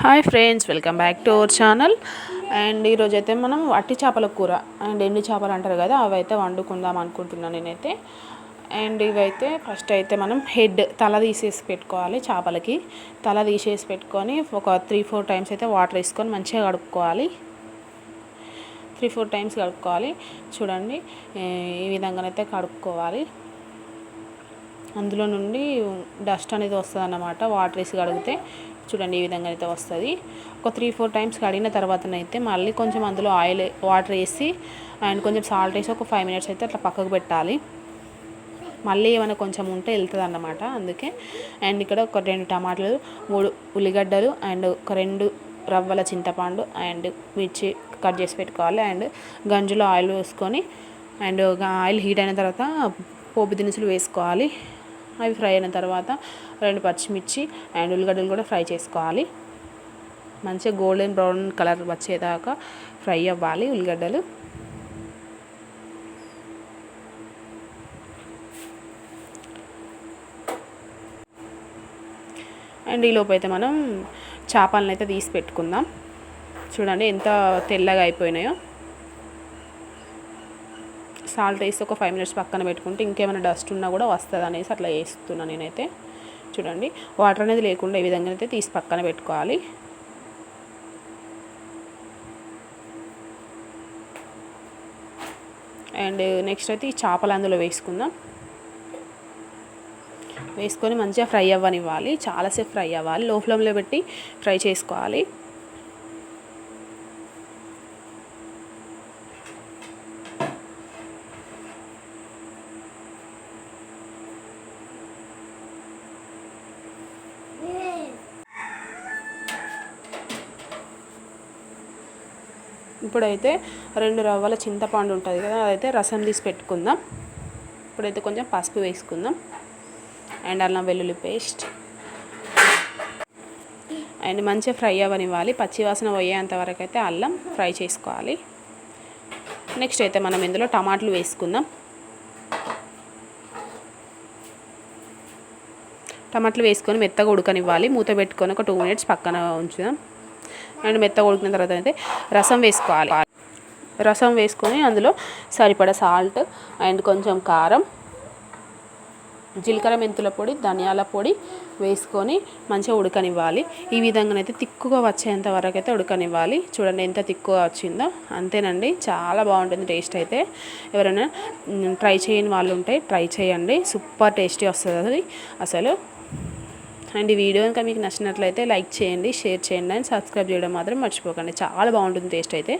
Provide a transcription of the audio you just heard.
Hi friends, welcome back to our channel. And ఈరోజు అయితే మనం వట్టి చేపల కూర అండ్ ఎండు చేపలు అంటారు కదా, అవి అయితే వండుకుందాం అనుకుంటున్నాను నేనైతే. అండ్ ఇవైతే ఫస్ట్ అయితే మనం తల తీసేసి పెట్టుకోవాలి. చేపలకి తల తీసేసి పెట్టుకొని ఒక 3-4 టైమ్స్ అయితే వాటర్ వేసుకొని మంచిగా కడుక్కోవాలి. 3-4 టైమ్స్ కడుక్కోవాలి. చూడండి, ఈ విధంగానైతే కడుక్కోవాలి. అందులో నుండి డస్ట్ అనేది వస్తుంది అన్నమాట. వాటర్ వేసి కడిగితే చూడండి ఈ విధంగా అయితే వస్తుంది. ఒక 3-4 టైమ్స్ కడిగిన తర్వాతనైతే మళ్ళీ కొంచెం అందులో వాటర్ వేసి అండ్ కొంచెం సాల్ట్ వేసి ఒక 5 మినిట్స్ అయితే అట్లా పక్కకు పెట్టాలి. మళ్ళీ ఏమైనా కొంచెం ఉంటే వెళ్తుంది అన్నమాట, అందుకే. అండ్ ఇక్కడ ఒక 2 టమాటాలు, 3 ఉల్లిగడ్డలు అండ్ ఒక 2 రవ్వల చింతపండు అండ్ మిర్చి కట్ చేసి పెట్టుకోవాలి. అండ్ గంజులో ఆయిల్ వేసుకొని అండ్ ఆయిల్ హీట్ అయిన తర్వాత పోపు దినుసులు వేసుకోవాలి. అవి ఫ్రై అయిన తర్వాత 2 పచ్చిమిర్చి అండ్ ఉల్లిగడ్డలు కూడా ఫ్రై చేసుకోవాలి. మంచిగా గోల్డెన్ బ్రౌన్ కలర్ వచ్చేదాకా ఫ్రై అవ్వాలి ఉల్లిగడ్డలు. అండ్ ఈలోపు అయితే మనం చేపలను అయితే తీసి పెట్టుకుందాం. చూడండి ఎంత తెల్లగా అయిపోయినాయో. సాల్ట్ వేసి ఒక 5 మినిట్స్ పక్కన పెట్టుకుంటే ఇంకేమైనా డస్ట్ ఉన్నా కూడా వస్తుంది అనేసి అట్లా వేస్తున్నాను నేనైతే. చూడండి, వాటర్ అనేది లేకుండా ఈ విధంగా అయితే తీసి పక్కన పెట్టుకోవాలి. అండ్ నెక్స్ట్ అయితే ఈ చేపలు అందులో వేసుకుందాం. వేసుకొని మంచిగా ఫ్రై అవ్వనివ్వాలి. చాలాసేపు ఫ్రై అవ్వాలి. లో ఫ్లేమ్లో పెట్టి ఫ్రై చేసుకోవాలి. ఇప్పుడైతే 2 రవ్వల చింతపండు ఉంటుంది కదా, అదైతే రసం తీసి పెట్టుకుందాం. ఇప్పుడైతే కొంచెం పసుపు వేసుకుందాం అండ్ అల్లం వెల్లుల్లి పేస్ట్ అండ్ మంచిగా ఫ్రై అవ్వనివ్వాలి. పచ్చివాసన పోయేంత వరకు అయితే అల్లం ఫ్రై చేసుకోవాలి. నెక్స్ట్ అయితే మనం ఇందులో టమాటాలు వేసుకుందాం. టమాటాలు వేసుకొని మెత్తగా ఉడకనివ్వాలి. మూత పెట్టుకొని ఒక 2 మినిట్స్ పక్కన ఉంచుదాం. అండ్ మెత్తగా ఉడికిన తర్వాత అయితే రసం వేసుకోవాలి. రసం వేసుకొని అందులో సరిపడా సాల్ట్ అండ్ కొంచెం కారం, జీలకర్ర మెంతుల పొడి, ధనియాల పొడి వేసుకొని మంచిగా ఉడకనివ్వాలి. ఈ విధంగానైతే తిక్కుగా వచ్చేంత వరకు అయితే ఉడకనివ్వాలి. చూడండి ఎంత తిక్కుగా వచ్చిందో. అంతేనండి, చాలా బాగుంటుంది టేస్ట్ అయితే. ఎవరైనా ట్రై చేయని వాళ్ళు ఉంటే ట్రై చేయండి. సూపర్ టేస్టీ వస్తుంది అది అసలు. అండ్ ఈ వీడియో ఇంకా మీకు నచ్చినట్లయితే లైక్ చేయండి, షేర్ చేయండి అండ్ సబ్స్క్రైబ్ చేయడం మాత్రం మర్చిపోకండి. చాలా బాగుంటుంది టేస్ట్ అయితే.